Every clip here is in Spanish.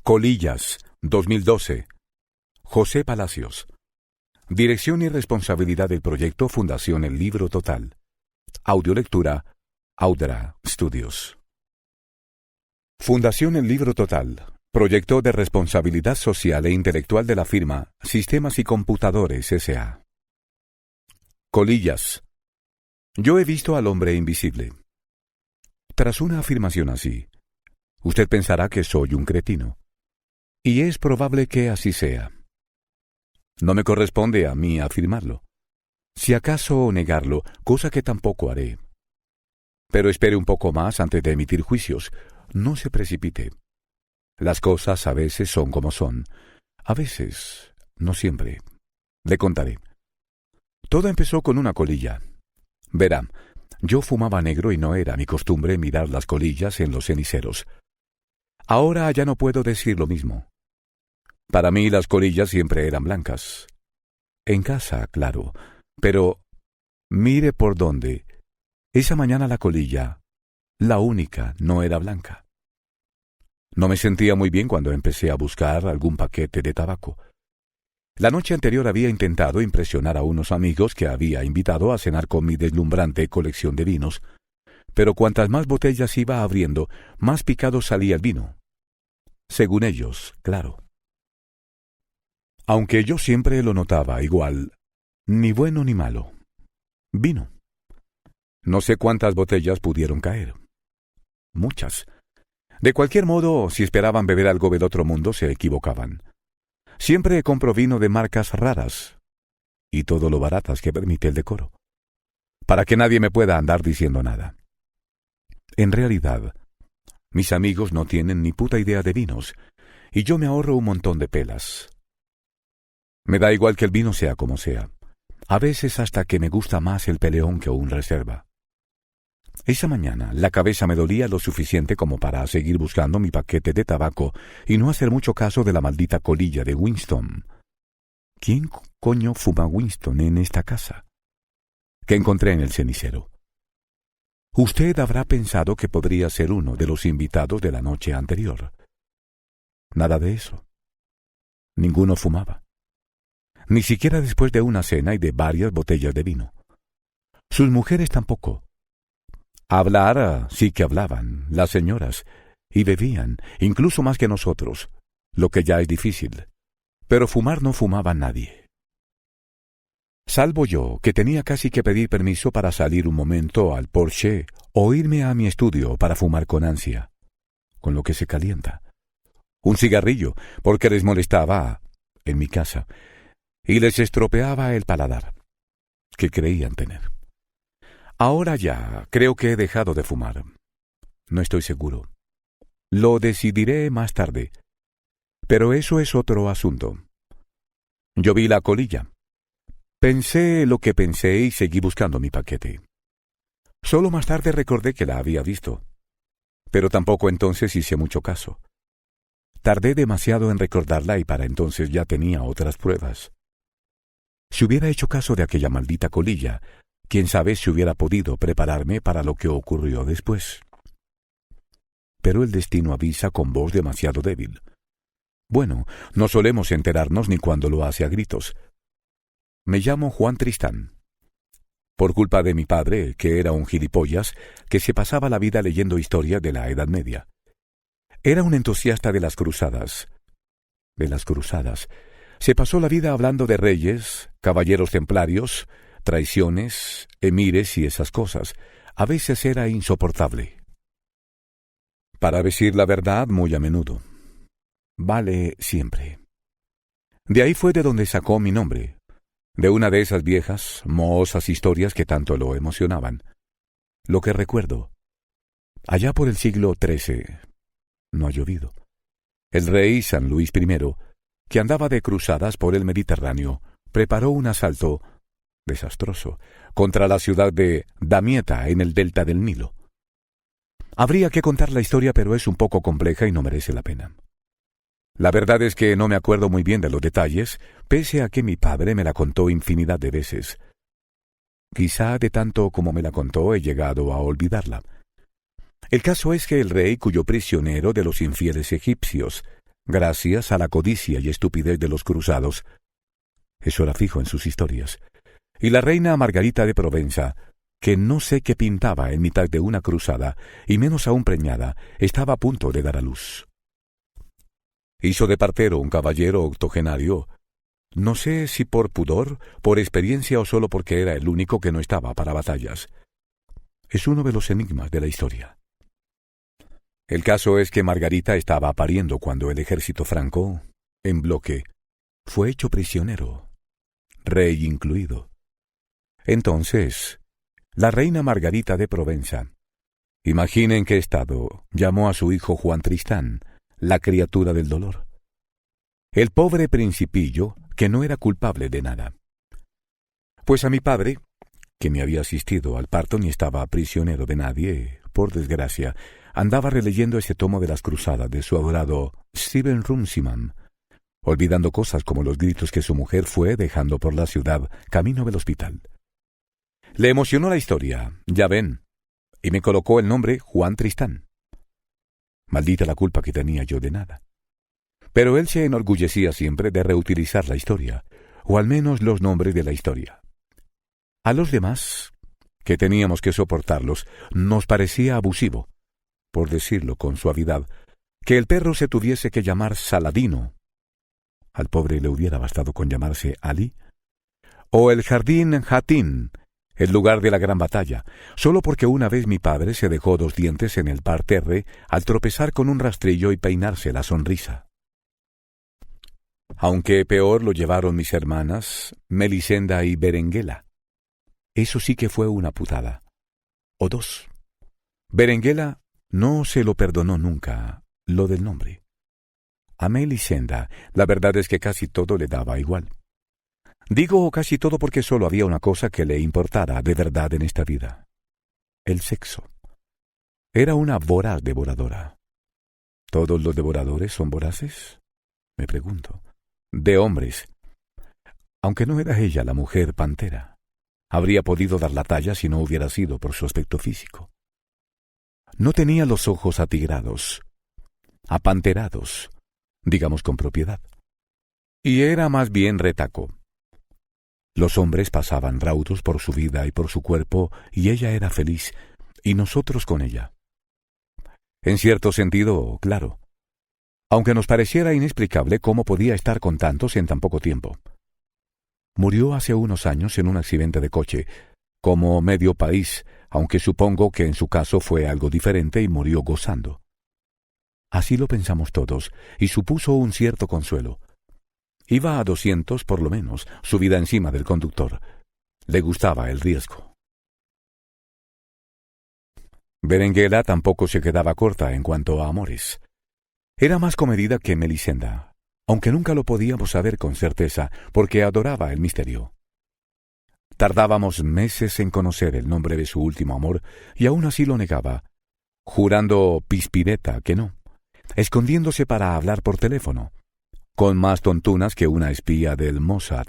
Colillas, 2012. José Palacios. Dirección y responsabilidad del proyecto Fundación El Libro Total. Audiolectura, Audra Studios. Fundación El Libro Total. Proyecto de responsabilidad social e intelectual de la firma Sistemas y Computadores S.A. Colillas. Yo he visto al hombre invisible. Tras una afirmación así, usted pensará que soy un cretino. Y es probable que así sea. No me corresponde a mí afirmarlo. Si acaso negarlo, cosa que tampoco haré. Pero espere un poco más antes de emitir juicios. No se precipite. Las cosas a veces son como son. A veces, no siempre. Le contaré. Todo empezó con una colilla. Verá, yo fumaba negro y no era mi costumbre mirar las colillas en los ceniceros. Ahora ya no puedo decir lo mismo. Para mí las colillas siempre eran blancas. En casa, claro. Pero, mire por dónde. Esa mañana la colilla, la única, no era blanca. No me sentía muy bien cuando empecé a buscar algún paquete de tabaco. La noche anterior había intentado impresionar a unos amigos que había invitado a cenar con mi deslumbrante colección de vinos, pero cuantas más botellas iba abriendo, más picado salía el vino. Según ellos, claro. Aunque yo siempre lo notaba igual, ni bueno ni malo. Vino. No sé cuántas botellas pudieron caer. Muchas. De cualquier modo, si esperaban beber algo del otro mundo, se equivocaban. Siempre compro vino de marcas raras, y todo lo baratas que permite el decoro, para que nadie me pueda andar diciendo nada. En realidad, mis amigos no tienen ni puta idea de vinos, y yo me ahorro un montón de pelas. Me da igual que el vino sea como sea. A veces hasta que me gusta más el peleón que un reserva. Esa mañana la cabeza me dolía lo suficiente como para seguir buscando mi paquete de tabaco y no hacer mucho caso de la maldita colilla de Winston. ¿Quién coño fuma Winston en esta casa? Que encontré en el cenicero. Usted habrá pensado que podría ser uno de los invitados de la noche anterior. Nada de eso. Ninguno fumaba. Ni siquiera después de una cena y de varias botellas de vino. Sus mujeres tampoco. Hablar sí que hablaban, las señoras, y bebían, incluso más que nosotros, lo que ya es difícil. Pero fumar no fumaba nadie. Salvo yo, que tenía casi que pedir permiso para salir un momento al porche o irme a mi estudio para fumar con ansia, con lo que se calienta. Un cigarrillo, porque les molestaba en mi casa, y les estropeaba el paladar, que creían tener. Ahora ya creo que he dejado de fumar. No estoy seguro. Lo decidiré más tarde. Pero eso es otro asunto. Yo vi la colilla. Pensé lo que pensé y seguí buscando mi paquete. Solo más tarde recordé que la había visto. Pero tampoco entonces hice mucho caso. Tardé demasiado en recordarla y para entonces ya tenía otras pruebas. Si hubiera hecho caso de aquella maldita colilla, quién sabe si hubiera podido prepararme para lo que ocurrió después. Pero el destino avisa con voz demasiado débil. Bueno, no solemos enterarnos ni cuando lo hace a gritos. Me llamo Juan Tristán. Por culpa de mi padre, que era un gilipollas, que se pasaba la vida leyendo historias de la Edad Media. Era un entusiasta de las cruzadas. Se pasó la vida hablando de reyes, caballeros templarios, traiciones, emires y esas cosas. A veces era insoportable. Para decir la verdad, muy a menudo. Vale siempre. De ahí fue de donde sacó mi nombre, de una de esas viejas, mohosas historias que tanto lo emocionaban. Lo que recuerdo, allá por el siglo XIII, no ha llovido, el rey San Luis I, que andaba de cruzadas por el Mediterráneo, preparó un asalto desastroso contra la ciudad de Damieta en el delta del Nilo. Habría que contar la historia, pero es un poco compleja y no merece la pena. La verdad es que no me acuerdo muy bien de los detalles, pese a que mi padre me la contó infinidad de veces. Quizá de tanto como me la contó he llegado a olvidarla. El caso es que el rey, cuyo prisionero de los infieles egipcios, gracias a la codicia y estupidez de los cruzados. Eso era fijo en sus historias. Y la reina Margarita de Provenza, que no sé qué pintaba en mitad de una cruzada, y menos aún preñada, estaba a punto de dar a luz. Hizo de partero un caballero octogenario, no sé si por pudor, por experiencia o solo porque era el único que no estaba para batallas. Es uno de los enigmas de la historia. El caso es que Margarita estaba pariendo cuando el ejército franco, en bloque, fue hecho prisionero, rey incluido. Entonces, la reina Margarita de Provenza, imaginen qué estado, llamó a su hijo Juan Tristán, la criatura del dolor. El pobre principillo, que no era culpable de nada. Pues a mi padre, que me había asistido al parto ni estaba prisionero de nadie, por desgracia, andaba releyendo ese tomo de las cruzadas de su adorado Stephen Runciman, olvidando cosas como los gritos que su mujer fue dejando por la ciudad camino del hospital. Le emocionó la historia, ya ven, y me colocó el nombre Juan Tristán. Maldita la culpa que tenía yo de nada. Pero él se enorgullecía siempre de reutilizar la historia, o al menos los nombres de la historia. A los demás, que teníamos que soportarlos, nos parecía abusivo, por decirlo con suavidad, que el perro se tuviese que llamar Saladino. Al pobre le hubiera bastado con llamarse Ali. O el jardín Hatín, el lugar de la gran batalla, solo porque una vez mi padre se dejó 2 dientes en el parterre al tropezar con un rastrillo y peinarse la sonrisa. Aunque peor lo llevaron mis hermanas, Melisenda y Berenguela. Eso sí que fue una putada. O 2. Berenguela no se lo perdonó nunca, lo del nombre. A Melisenda, la verdad es que casi todo le daba igual. Digo casi todo porque solo había una cosa que le importara de verdad en esta vida: el sexo. Era una voraz devoradora. ¿Todos los devoradores son voraces?, me pregunto. De hombres. Aunque no era ella la mujer pantera, habría podido dar la talla si no hubiera sido por su aspecto físico. No tenía los ojos atigrados, apanterados, digamos con propiedad. Y era más bien retaco. Los hombres pasaban raudos por su vida y por su cuerpo, y ella era feliz, y nosotros con ella. En cierto sentido, claro. Aunque nos pareciera inexplicable cómo podía estar con tantos en tan poco tiempo. Murió hace unos años en un accidente de coche, como medio país, aunque supongo que en su caso fue algo diferente y murió gozando. Así lo pensamos todos, y supuso un cierto consuelo. Iba a 200 por lo menos, subida encima del conductor. Le gustaba el riesgo. Berenguela tampoco se quedaba corta en cuanto a amores. Era más comedida que Melisenda, aunque nunca lo podíamos saber con certeza, porque adoraba el misterio. Tardábamos meses en conocer el nombre de su último amor, y aún así lo negaba, jurando pispireta que no, escondiéndose para hablar por teléfono, con más tontunas que una espía del Mossad.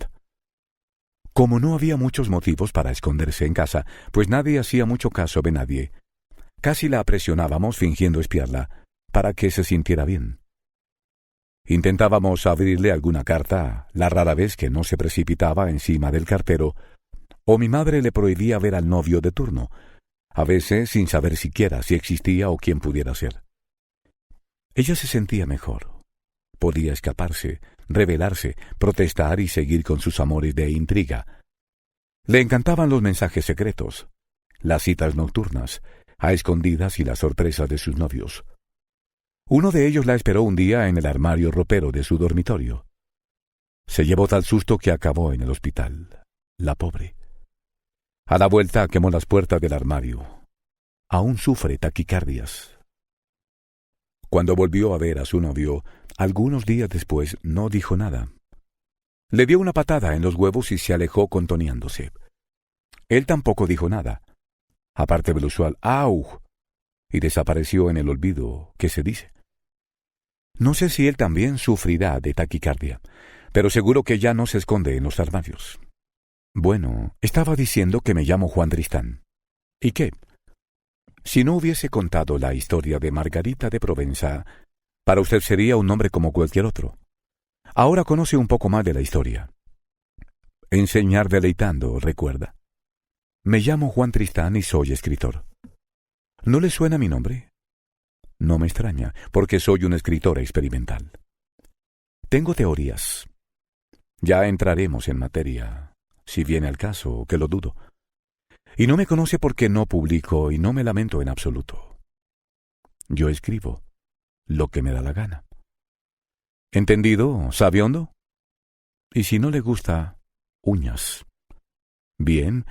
Como no había muchos motivos para esconderse en casa, pues nadie hacía mucho caso de nadie, casi la presionábamos fingiendo espiarla, para que se sintiera bien. Intentábamos abrirle alguna carta, la rara vez que no se precipitaba encima del cartero, o mi madre le prohibía ver al novio de turno, a veces sin saber siquiera si existía o quién pudiera ser. Ella se sentía mejor. Podía escaparse, rebelarse, protestar y seguir con sus amores de intriga. Le encantaban los mensajes secretos, las citas nocturnas, a escondidas y las sorpresas de sus novios. Uno de ellos la esperó un día en el armario ropero de su dormitorio. Se llevó tal susto que acabó en el hospital, la pobre. A la vuelta quemó las puertas del armario. Aún sufre taquicardias. Cuando volvió a ver a su novio, algunos días después, no dijo nada. Le dio una patada en los huevos y se alejó contoneándose. Él tampoco dijo nada, aparte del usual ¡au!, y desapareció en el olvido, que se dice. No sé si él también sufrirá de taquicardia, pero seguro que ya no se esconde en los armarios. Bueno, estaba diciendo que me llamo Juan Tristán. ¿Y qué? Si no hubiese contado la historia de Margarita de Provenza, Para usted sería un nombre como cualquier otro. Ahora conoce un poco más de la historia. Enseñar deleitando, recuerda. Me llamo Juan Tristán y soy escritor. ¿No le suena mi nombre? No me extraña, porque soy un escritor experimental. Tengo teorías. Ya entraremos en materia, si viene al caso, que lo dudo. Y no me conoce porque no publico y no me lamento en absoluto. Yo escribo lo que me da la gana. ¿Entendido, sabiondo? Y si no le gusta, uñas. Bien,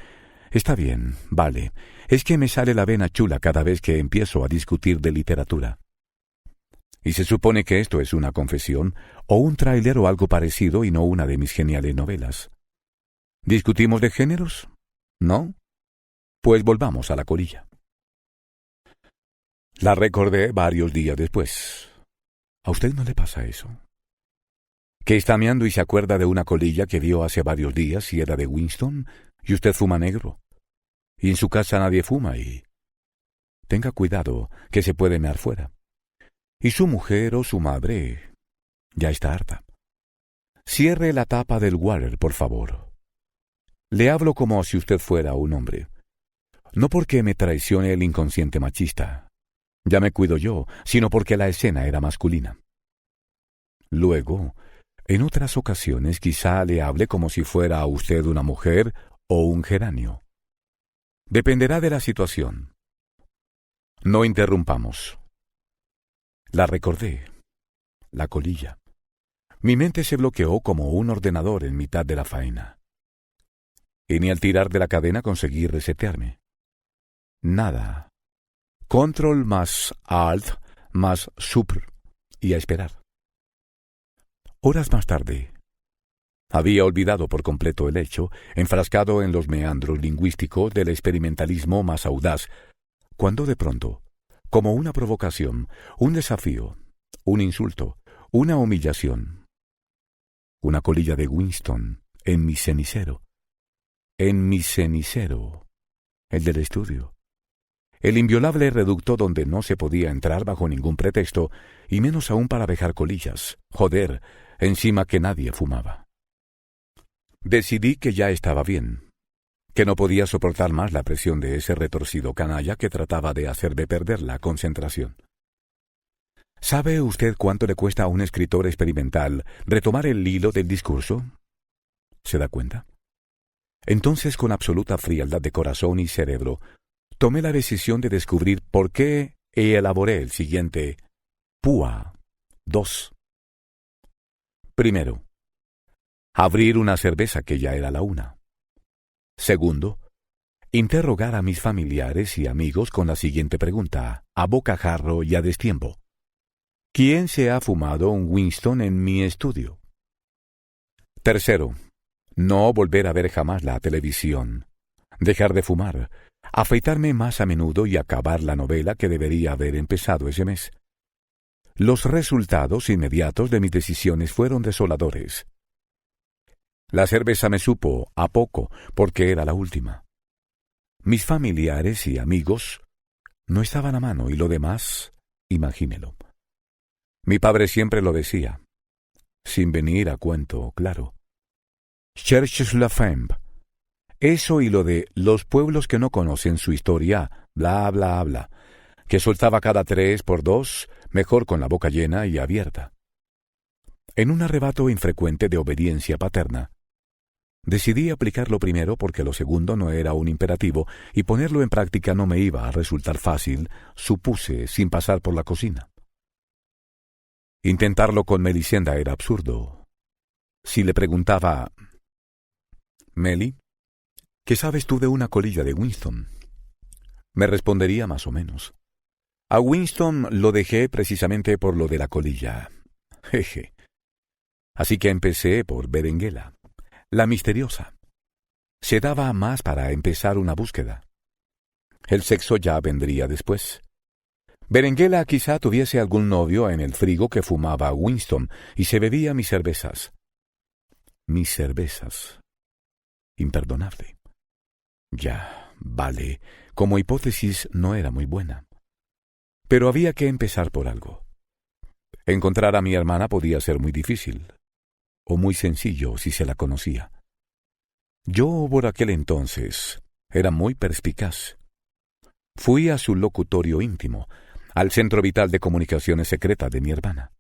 está bien, vale. Es que me sale la vena chula cada vez que empiezo a discutir de literatura. Y se supone que esto es una confesión, o un tráiler o algo parecido y no una de mis geniales novelas. ¿Discutimos de géneros? ¿No? Pues volvamos a la colilla. La recordé varios días después. ¿A usted no le pasa eso? Que está meando y se acuerda de una colilla que vio hace varios días y era de Winston, y usted fuma negro. Y en su casa nadie fuma y... Tenga cuidado, que se puede mear fuera. Y su mujer o su madre ya está harta. Cierre la tapa del water, por favor. Le hablo como si usted fuera un hombre. No porque me traicione el inconsciente machista. Ya me cuido yo, sino porque la escena era masculina. Luego, en otras ocasiones quizá le hable como si fuera usted una mujer o un geranio. Dependerá de la situación. No interrumpamos. La recordé. La colilla. Mi mente se bloqueó como un ordenador en mitad de la faena. Y ni al tirar de la cadena conseguí resetearme. Nada. Control más Alt más Super. Y a esperar. Horas más tarde. Había olvidado por completo el hecho, enfrascado en los meandros lingüísticos del experimentalismo más audaz, cuando de pronto, como una provocación, un desafío, un insulto, una humillación, una colilla de Winston en mi cenicero, el del estudio, el inviolable reducto donde no se podía entrar bajo ningún pretexto, y menos aún para dejar colillas, joder, encima que nadie fumaba. Decidí que ya estaba bien, que no podía soportar más la presión de ese retorcido canalla que trataba de hacerme perder la concentración. ¿Sabe usted cuánto le cuesta a un escritor experimental retomar el hilo del discurso? ¿Se da cuenta? Entonces, con absoluta frialdad de corazón y cerebro, tomé la decisión de descubrir por qué y elaboré el siguiente PUA 2. Primero, abrir una cerveza que ya era la 1. Segundo, interrogar a mis familiares y amigos con la siguiente pregunta, a bocajarro y a destiempo. ¿Quién se ha fumado un Winston en mi estudio? Tercero, no volver a ver jamás la televisión, dejar de fumar, afeitarme más a menudo y acabar la novela que debería haber empezado ese mes. Los resultados inmediatos de mis decisiones fueron desoladores. La cerveza me supo a poco, porque era la última. Mis familiares y amigos no estaban a mano y lo demás, imagínelo. Mi padre siempre lo decía, sin venir a cuento, claro. Cherches la femme. Eso y lo de los pueblos que no conocen su historia, bla, bla, bla, que soltaba cada 3 por 2, mejor con la boca llena y abierta. En un arrebato infrecuente de obediencia paterna, decidí aplicar lo primero porque lo segundo no era un imperativo y ponerlo en práctica no me iba a resultar fácil, supuse, sin pasar por la cocina. Intentarlo con Melisenda era absurdo. Si le preguntaba, «Meli, ¿qué sabes tú de una colilla de Winston?», me respondería más o menos. A Winston lo dejé precisamente por lo de la colilla. Jeje. Así que empecé por Berenguela, la misteriosa. Se daba más para empezar una búsqueda. El sexo ya vendría después. Berenguela quizá tuviese algún novio en el frigo que fumaba Winston y se bebía mis cervezas. Mis cervezas. Imperdonable. Ya, vale, como hipótesis no era muy buena. Pero había que empezar por algo. Encontrar a mi hermana podía ser muy difícil, o muy sencillo si se la conocía. Yo, por aquel entonces, era muy perspicaz. Fui a su locutorio íntimo, al centro vital de comunicaciones secreta de mi hermana,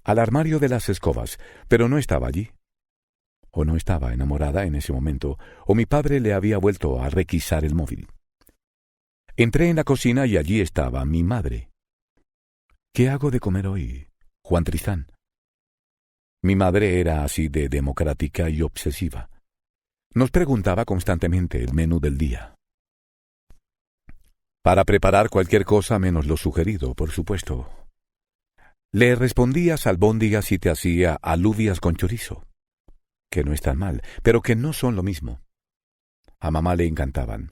al armario de las escobas, pero no estaba allí. O no estaba enamorada en ese momento, o mi padre le había vuelto a requisar el móvil. Entré en la cocina y allí estaba mi madre. ¿Qué hago de comer hoy, Juan Tristán? Mi madre era así de democrática y obsesiva. Nos preguntaba constantemente el menú del día. Para preparar cualquier cosa menos lo sugerido, por supuesto. Le respondías albóndigas y te hacía alubias con chorizo, que no están mal, pero que no son lo mismo. A mamá le encantaban.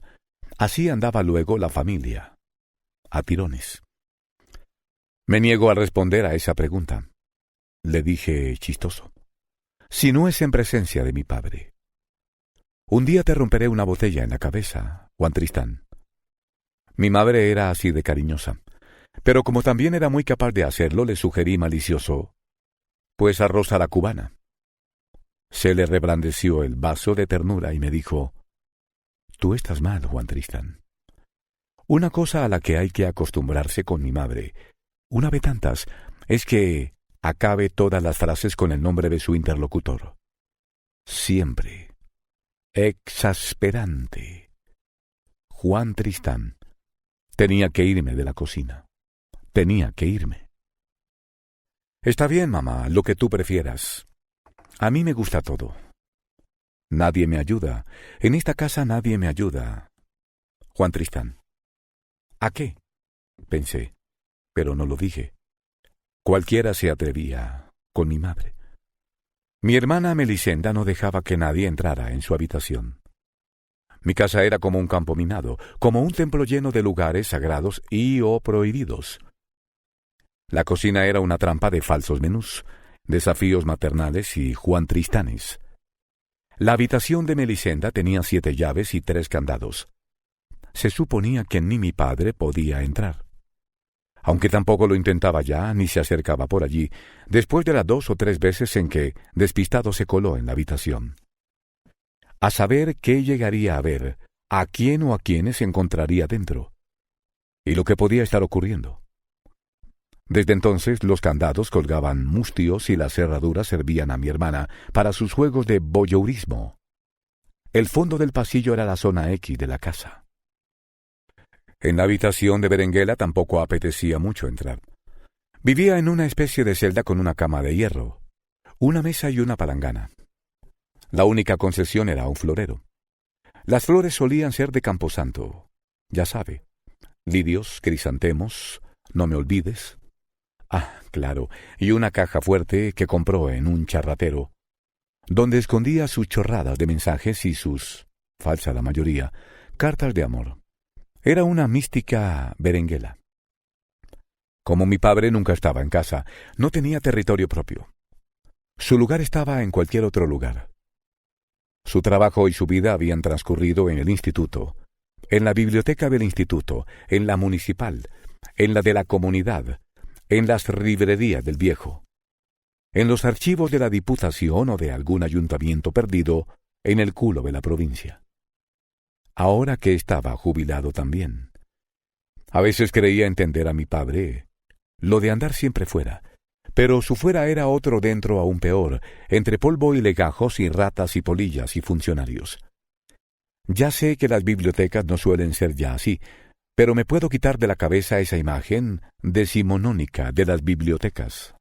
Así andaba luego la familia, a tirones. Me niego a responder a esa pregunta. Le dije chistoso. Si no es en presencia de mi padre. Un día te romperé una botella en la cabeza, Juan Tristán. Mi madre era así de cariñosa, pero como también era muy capaz de hacerlo, le sugerí malicioso, pues arroz a la cubana. Se le reblandeció el vaso de ternura y me dijo, tú estás mal, Juan Tristán. Una cosa a la que hay que acostumbrarse con mi madre, una de tantas, es que acabe todas las frases con el nombre de su interlocutor. Siempre. Exasperante. Juan Tristán. Tenía que irme de la cocina. Tenía que irme. Está bien, mamá, lo que tú prefieras. A mí me gusta todo. Nadie me ayuda. En esta casa nadie me ayuda. Juan Tristán. ¿A qué? Pensé, pero no lo dije. Cualquiera se atrevía con mi madre. Mi hermana Melisenda no dejaba que nadie entrara en su habitación. Mi casa era como un campo minado, como un templo lleno de lugares sagrados y o prohibidos. La cocina era una trampa de falsos menús, desafíos maternales y Juan Tristanes. La habitación de Melisenda tenía 7 llaves y 3 candados. Se suponía que ni mi padre podía entrar. Aunque tampoco lo intentaba ya, ni se acercaba por allí, después de las 2 o 3 veces en que, despistado, se coló en la habitación. A saber qué llegaría a ver, a quién o a quiénes se encontraría dentro, y lo que podía estar ocurriendo. Desde entonces los candados colgaban mustios y las cerraduras servían a mi hermana para sus juegos de voyeurismo. El fondo del pasillo era la zona X de la casa. En la habitación de Berenguela tampoco apetecía mucho entrar. Vivía en una especie de celda con una cama de hierro, una mesa y una palangana. La única concesión era un florero. Las flores solían ser de camposanto, ya sabe, lirios, crisantemos, no me olvides. Ah, claro, y una caja fuerte que compró en un charratero, donde escondía sus chorradas de mensajes y sus, falsa la mayoría, cartas de amor. Era una mística Berenguela. Como mi padre nunca estaba en casa, no tenía territorio propio. Su lugar estaba en cualquier otro lugar. Su trabajo y su vida habían transcurrido en el instituto, en la biblioteca del instituto, en la municipal, en la de la comunidad, en las librerías del viejo, en los archivos de la diputación o de algún ayuntamiento perdido en el culo de la provincia. Ahora que estaba jubilado también. A veces creía entender a mi padre lo de andar siempre fuera, pero su fuera era otro dentro aún peor, entre polvo y legajos y ratas y polillas y funcionarios. Ya sé que las bibliotecas no suelen ser ya así, pero me puedo quitar de la cabeza esa imagen decimonónica de las bibliotecas.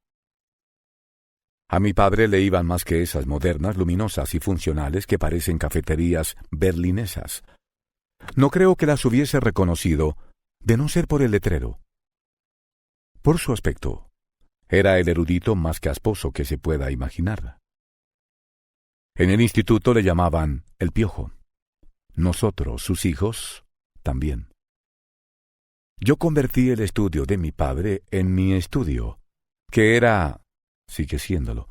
A mi padre le iban más que esas modernas, luminosas y funcionales que parecen cafeterías berlinesas. No creo que las hubiese reconocido, de no ser por el letrero. Por su aspecto, era el erudito más casposo que se pueda imaginar. En el instituto le llamaban el Piojo. Nosotros, sus hijos, también. Yo convertí el estudio de mi padre en mi estudio, que era, sigue siéndolo,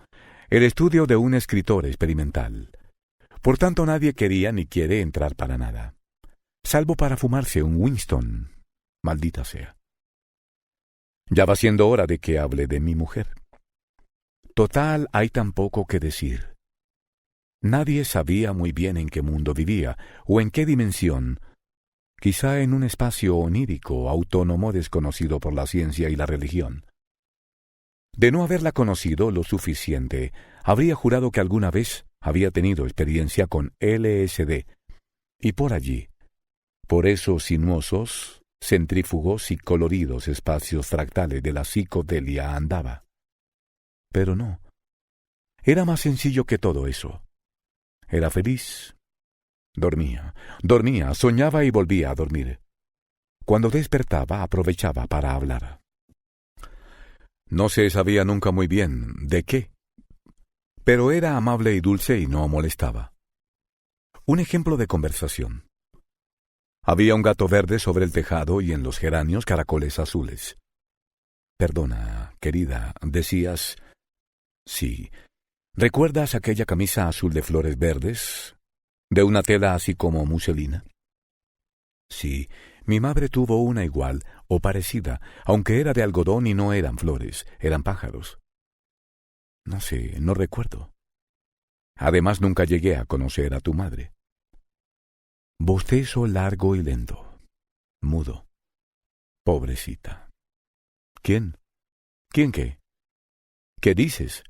el estudio de un escritor experimental. Por tanto, nadie quería ni quiere entrar para nada, salvo para fumarse un Winston, maldita sea. Ya va siendo hora de que hable de mi mujer. Total, hay tan poco que decir. Nadie sabía muy bien en qué mundo vivía, o en qué dimensión, quizá en un espacio onírico, autónomo, desconocido por la ciencia y la religión. De no haberla conocido lo suficiente, habría jurado que alguna vez había tenido experiencia con LSD, y por allí, por esos sinuosos, centrífugos y coloridos espacios fractales de la psicodelia andaba. Pero no. Era más sencillo que todo eso. Era feliz. Dormía, soñaba y volvía a dormir. Cuando despertaba, aprovechaba para hablar. No se sabía nunca muy bien de qué, pero era amable y dulce y no molestaba. Un ejemplo de conversación. Había un gato verde sobre el tejado y en los geranios caracoles azules. Perdona, querida, decías... Sí. ¿Recuerdas aquella camisa azul de flores verdes, de una tela así como muselina? Sí, mi madre tuvo una igual o parecida, aunque era de algodón y no eran flores, eran pájaros. No sé, no recuerdo. Además, nunca llegué a conocer a tu madre. Bostezo largo y lento, mudo. Pobrecita. ¿Quién? ¿Quién qué? ¿Qué dices?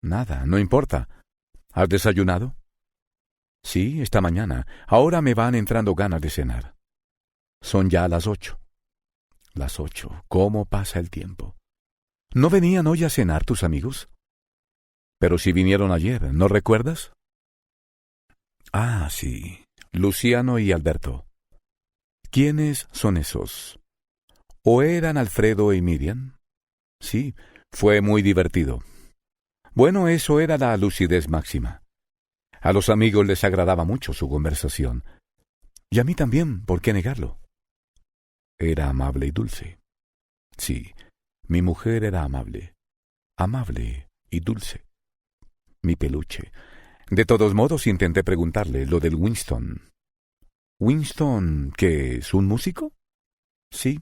Nada, no importa. ¿Has desayunado? Sí, esta mañana. Ahora me van entrando ganas de cenar. Son ya las 8. Las 8. ¿Cómo pasa el tiempo? ¿No venían hoy a cenar tus amigos? Pero si vinieron ayer, ¿no recuerdas? Ah, sí. Luciano y Alberto. ¿Quiénes son esos? ¿O eran Alfredo y Miriam? Sí, fue muy divertido. Bueno, eso era la lucidez máxima. A los amigos les agradaba mucho su conversación. Y a mí también, ¿por qué negarlo? Era amable y dulce. Sí, mi mujer era amable y dulce. Mi peluche. De todos modos, intenté preguntarle lo del Winston. ¿Winston, qué es, un músico? Sí,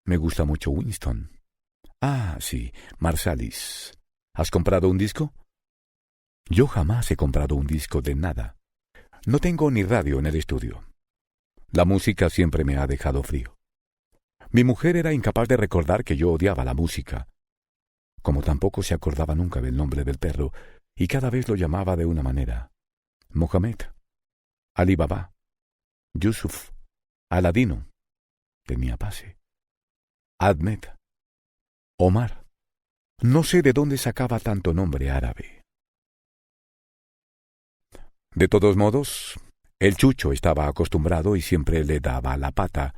me gusta mucho Winston. Ah, sí, Marsalis. ¿Has comprado un disco? Yo jamás he comprado un disco de nada. No tengo ni radio en el estudio. La música siempre me ha dejado frío. Mi mujer era incapaz de recordar que yo odiaba la música, como tampoco se acordaba nunca del nombre del perro, y cada vez lo llamaba de una manera. Mohamed, Ali Baba, Yusuf, Aladino, tenía pase, Ahmed, Omar. No sé de dónde sacaba tanto nombre árabe. De todos modos, el Chucho estaba acostumbrado y siempre le daba la pata,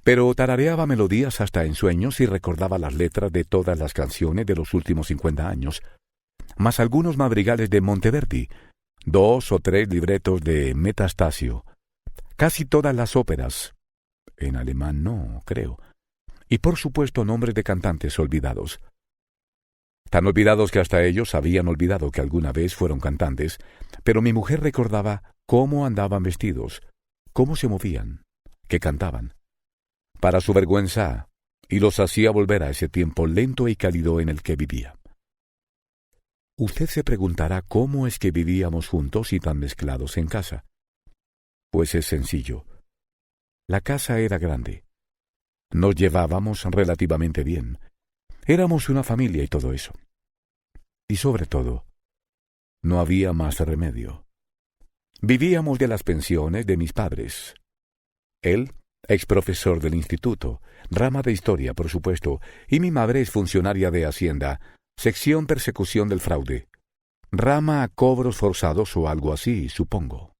pero tarareaba melodías hasta en sueños y recordaba las letras de todas las canciones de los últimos 50 años, más algunos madrigales de Monteverdi, 2 o 3 libretos de Metastasio, casi todas las óperas, en alemán no, creo, y por supuesto nombres de cantantes olvidados. Tan olvidados que hasta ellos habían olvidado que alguna vez fueron cantantes, pero mi mujer recordaba cómo andaban vestidos, cómo se movían, que cantaban. Para su vergüenza, y los hacía volver a ese tiempo lento y cálido en el que vivía. Usted se preguntará cómo es que vivíamos juntos y tan mezclados en casa. Pues es sencillo. La casa era grande. Nos llevábamos relativamente bien. Éramos una familia y todo eso. Y sobre todo, no había más remedio. Vivíamos de las pensiones de mis padres. Él, ex profesor del instituto, rama de historia, por supuesto, y mi madre es funcionaria de Hacienda, sección persecución del fraude, rama a cobros forzados o algo así, supongo.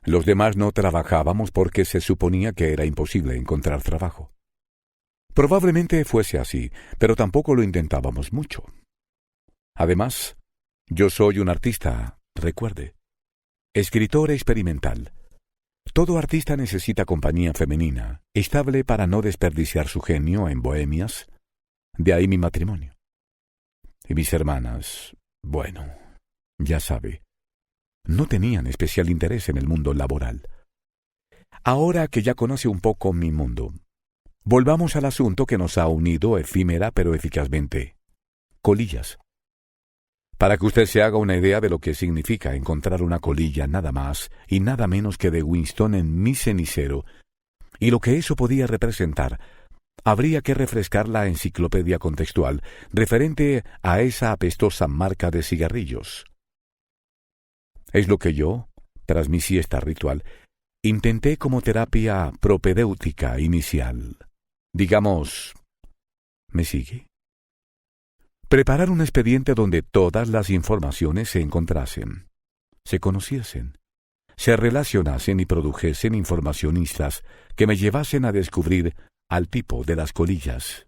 Los demás no trabajábamos porque se suponía que era imposible encontrar trabajo. Probablemente fuese así, pero tampoco lo intentábamos mucho. Además, yo soy un artista, recuerde, escritor experimental. Todo artista necesita compañía femenina, estable para no desperdiciar su genio en bohemias. De ahí mi matrimonio. Y mis hermanas, bueno, ya sabe, no tenían especial interés en el mundo laboral. Ahora que ya conoce un poco mi mundo, Volvamos al asunto que nos ha unido efímera pero eficazmente. Colillas. Para que usted se haga una idea de lo que significa encontrar una colilla nada más y nada menos que de Winston en mi cenicero, y lo que eso podía representar, habría que refrescar la enciclopedia contextual referente a esa apestosa marca de cigarrillos. Es lo que yo, tras mi siesta ritual, intenté como terapia propedéutica inicial. Digamos, ¿me sigue? Preparar un expediente donde todas las informaciones se encontrasen, se conociesen, se relacionasen y produjesen informacionistas que me llevasen a descubrir al tipo de las colillas.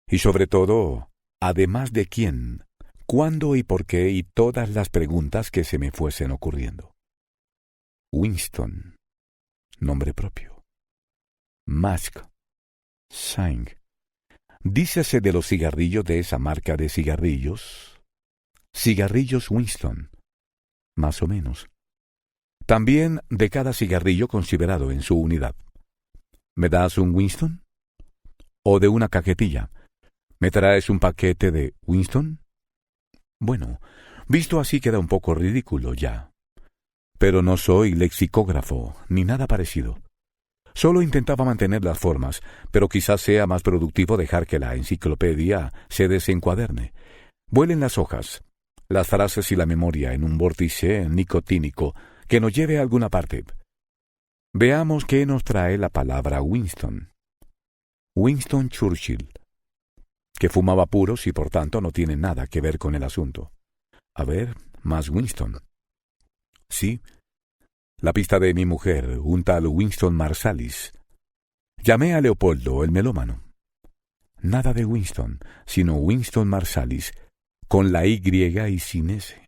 Y sobre todo, además de quién, cuándo y por qué y todas las preguntas que se me fuesen ocurriendo. Winston, nombre propio. Mask, Sign. Dícese de los cigarrillos de esa marca de cigarrillos. Cigarrillos Winston, más o menos. También de cada cigarrillo considerado en su unidad. ¿Me das un Winston? ¿O de una cajetilla? ¿Me traes un paquete de Winston? Bueno, visto así queda un poco ridículo ya. Pero no soy lexicógrafo, ni nada parecido. Solo intentaba mantener las formas, pero quizás sea más productivo dejar que la enciclopedia se desencuaderne. Vuelen las hojas, las frases y la memoria en un vórtice nicotínico que nos lleve a alguna parte. Veamos qué nos trae la palabra Winston. Winston Churchill, que fumaba puros y por tanto no tiene nada que ver con el asunto. A ver, más Winston. Sí, la pista de mi mujer, un tal Winston Marsalis. Llamé a Leopoldo, el melómano. Nada de Winston, sino Winston Marsalis, con la Y y sin S.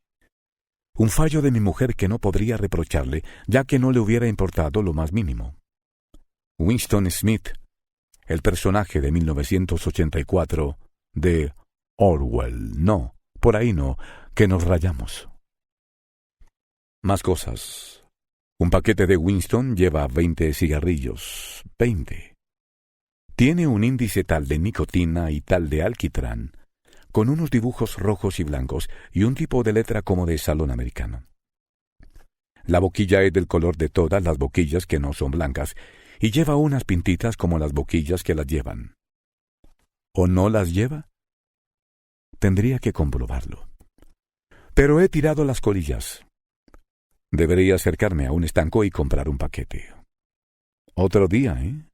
Un fallo de mi mujer que no podría reprocharle, ya que no le hubiera importado lo más mínimo. Winston Smith, el personaje de 1984 de Orwell. No, por ahí no, que nos rayamos. Más cosas. Un paquete de Winston lleva 20 cigarrillos. 20. Tiene un índice tal de nicotina y tal de alquitrán, con unos dibujos rojos y blancos y un tipo de letra como de salón americano. La boquilla es del color de todas las boquillas que no son blancas y lleva unas pintitas como las boquillas que las llevan. ¿O no las lleva? Tendría que comprobarlo. Pero he tirado las colillas. Debería acercarme a un estanco y comprar un paquete. Otro día, ¿eh?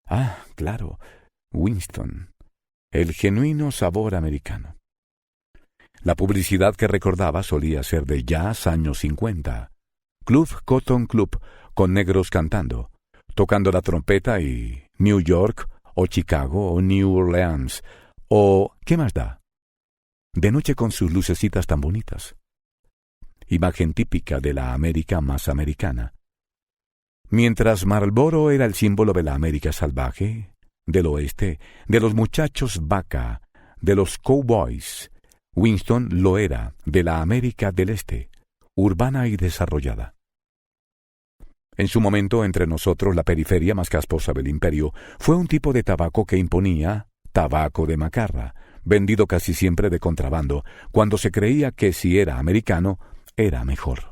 Ah, claro, Winston, el genuino sabor americano. La publicidad que recordaba solía ser de jazz años 50, Club Cotton Club, con negros cantando, tocando la trompeta y New York, o Chicago, o New Orleans, o ¿qué más da? De noche con sus lucecitas tan bonitas. Imagen típica de la América más americana. Mientras Marlboro era el símbolo de la América salvaje, del oeste, de los muchachos vaca, de los cowboys, Winston lo era de la América del Este, urbana y desarrollada. En su momento, entre nosotros, la periferia más casposa del imperio fue un tipo de tabaco que imponía tabaco de macarra, vendido casi siempre de contrabando, cuando se creía que si era americano, era mejor.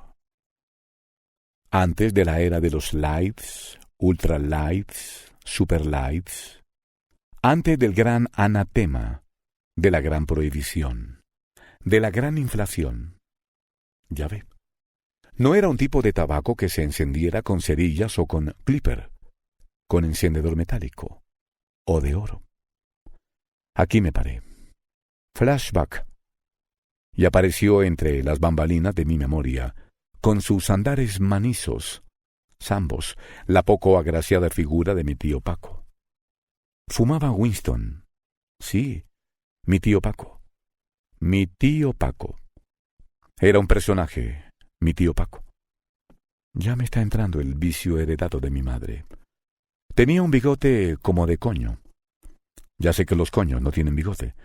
Antes de la era de los lights, ultra lights, super lights, antes del gran anatema, de la gran prohibición, de la gran inflación. Ya ve, no era un tipo de tabaco que se encendiera con cerillas o con clipper, con encendedor metálico o de oro. Aquí me paré. Flashback. Y apareció entre las bambalinas de mi memoria, con sus andares manizos, zambos, la poco agraciada figura de mi tío Paco. Fumaba Winston. Sí, mi tío Paco. Mi tío Paco. Era un personaje, mi tío Paco. Ya me está entrando el vicio heredado de mi madre. Tenía un bigote como de coño. Ya sé que los coños no tienen bigote,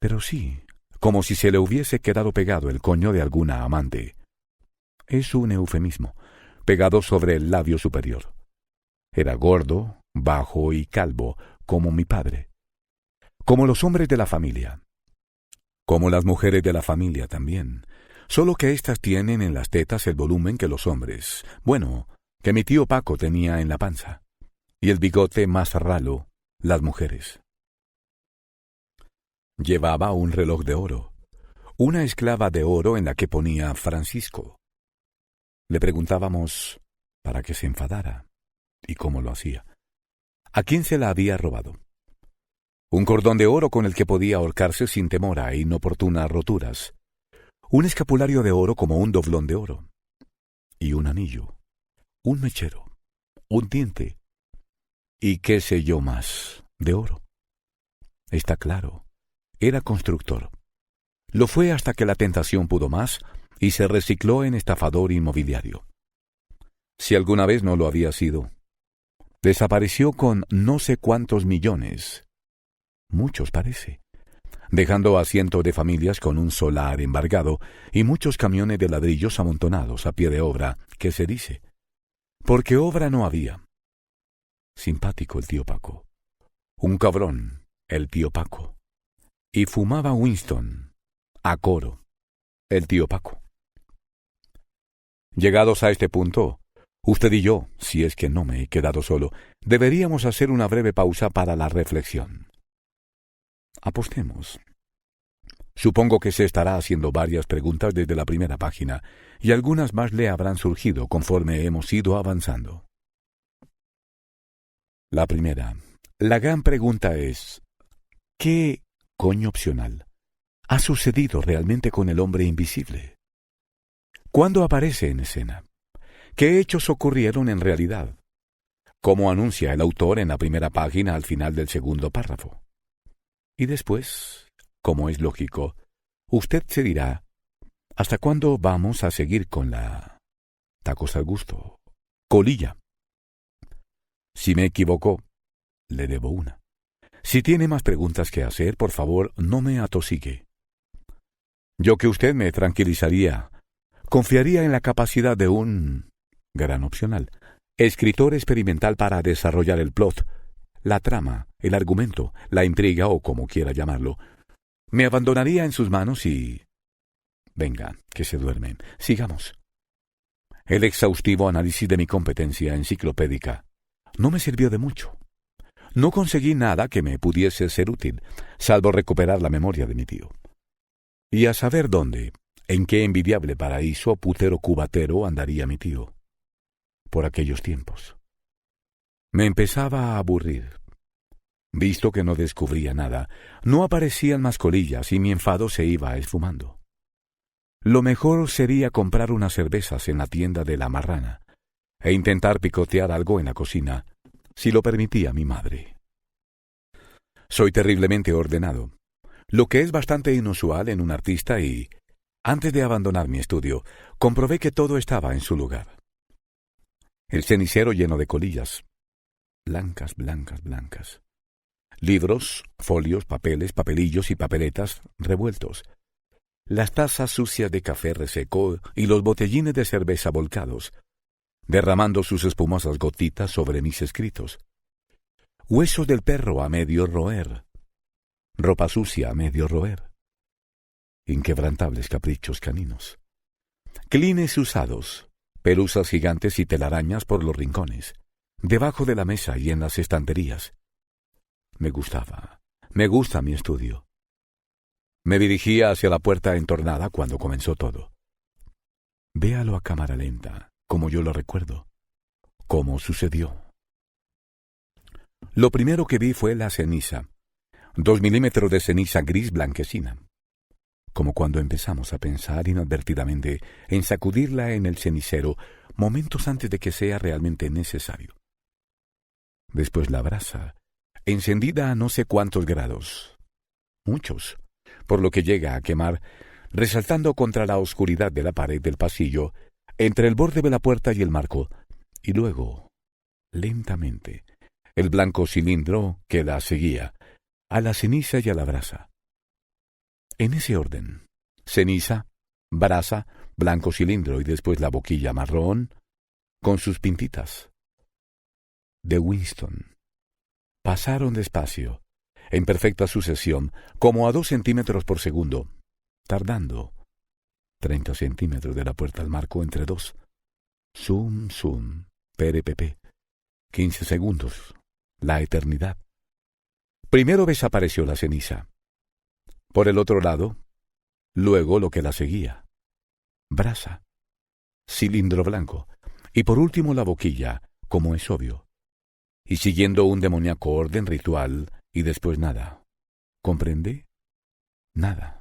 pero sí, como si se le hubiese quedado pegado el coño de alguna amante. Es un eufemismo, pegado sobre el labio superior. Era gordo, bajo y calvo, como mi padre, como los hombres de la familia, como las mujeres de la familia también, solo que éstas tienen en las tetas el volumen que los hombres, bueno, que mi tío Paco tenía en la panza, y el bigote más ralo, las mujeres. Llevaba un reloj de oro, una esclava de oro en la que ponía Francisco. Le preguntábamos para que se enfadara y cómo lo hacía. ¿A quién se la había robado? Un cordón de oro con el que podía ahorcarse sin temor a inoportunas roturas. Un escapulario de oro como un doblón de oro. Y un anillo. Un mechero. Un diente. Y qué sé yo más de oro. Está claro. Era constructor. Lo fue hasta que la tentación pudo más y se recicló en estafador inmobiliario. Si alguna vez no lo había sido, desapareció con no sé cuántos millones. Muchos parece. Dejando a cientos de familias con un solar embargado y muchos camiones de ladrillos amontonados a pie de obra, que se dice. Porque obra no había. Simpático el tío Paco. Un cabrón, el tío Paco. Y fumaba Winston, a coro, el tío Paco. Llegados a este punto, usted y yo, si es que no me he quedado solo, deberíamos hacer una breve pausa para la reflexión. Apostemos. Supongo que se estará haciendo varias preguntas desde la primera página, y algunas más le habrán surgido conforme hemos ido avanzando. La primera, la gran pregunta es, ¿qué coño opcional ha sucedido realmente con el hombre invisible? ¿Cuándo aparece en escena? ¿Qué hechos ocurrieron en realidad? ¿Cómo anuncia el autor en la primera página al final del segundo párrafo? Y después, como es lógico, usted se dirá, ¿hasta cuándo vamos a seguir con la tacos al gusto, colilla? Si me equivoco, le debo una. Si tiene más preguntas que hacer, por favor, no me atosigue. Yo que usted me tranquilizaría, confiaría en la capacidad de un gran opcional, escritor experimental para desarrollar el plot, la trama, el argumento, la intriga o como quiera llamarlo. Me abandonaría en sus manos y... Venga, que se duermen. Sigamos. El exhaustivo análisis de mi competencia enciclopédica no me sirvió de mucho. No conseguí nada que me pudiese ser útil, salvo recuperar la memoria de mi tío. Y a saber dónde, en qué envidiable paraíso putero cubatero andaría mi tío. Por aquellos tiempos. Me empezaba a aburrir. Visto que no descubría nada, no aparecían más colillas y mi enfado se iba esfumando. Lo mejor sería comprar unas cervezas en la tienda de la marrana e intentar picotear algo en la cocina, si lo permitía mi madre. Soy terriblemente ordenado, lo que es bastante inusual en un artista y, antes de abandonar mi estudio, comprobé que todo estaba en su lugar. El cenicero lleno de colillas, blancas, blancas, blancas. Libros, folios, papeles, papelillos y papeletas revueltos. Las tazas sucias de café reseco y los botellines de cerveza volcados, derramando sus espumosas gotitas sobre mis escritos. Huesos del perro a medio roer. Ropa sucia a medio roer. Inquebrantables caprichos caninos. Clines usados, pelusas gigantes y telarañas por los rincones, debajo de la mesa y en las estanterías. Me gusta mi estudio. Me dirigía hacia la puerta entornada cuando comenzó todo. Véalo a cámara lenta, como yo lo recuerdo. ¿Cómo sucedió? Lo primero que vi fue la ceniza. 2 milímetros de ceniza gris blanquecina. Como cuando empezamos a pensar inadvertidamente en sacudirla en el cenicero momentos antes de que sea realmente necesario. Después la brasa, encendida a no sé cuántos grados. Muchos, por lo que llega a quemar, resaltando contra la oscuridad de la pared del pasillo, entre el borde de la puerta y el marco, y luego, lentamente, el blanco cilindro que la seguía, a la ceniza y a la brasa. En ese orden, ceniza, brasa, blanco cilindro y después la boquilla marrón, con sus pintitas. De Winston, Pasaron despacio, en perfecta sucesión, como a 2 centímetros por segundo, tardando 30 centímetros de la puerta al marco entre dos. Zum, zum, perepepe. 15 segundos. La eternidad. Primero desapareció la ceniza. Por el otro lado, luego lo que la seguía. Brasa. Cilindro blanco. Y por último la boquilla, como es obvio. Y siguiendo un demoníaco orden ritual, y después nada. ¿Comprende? Nada.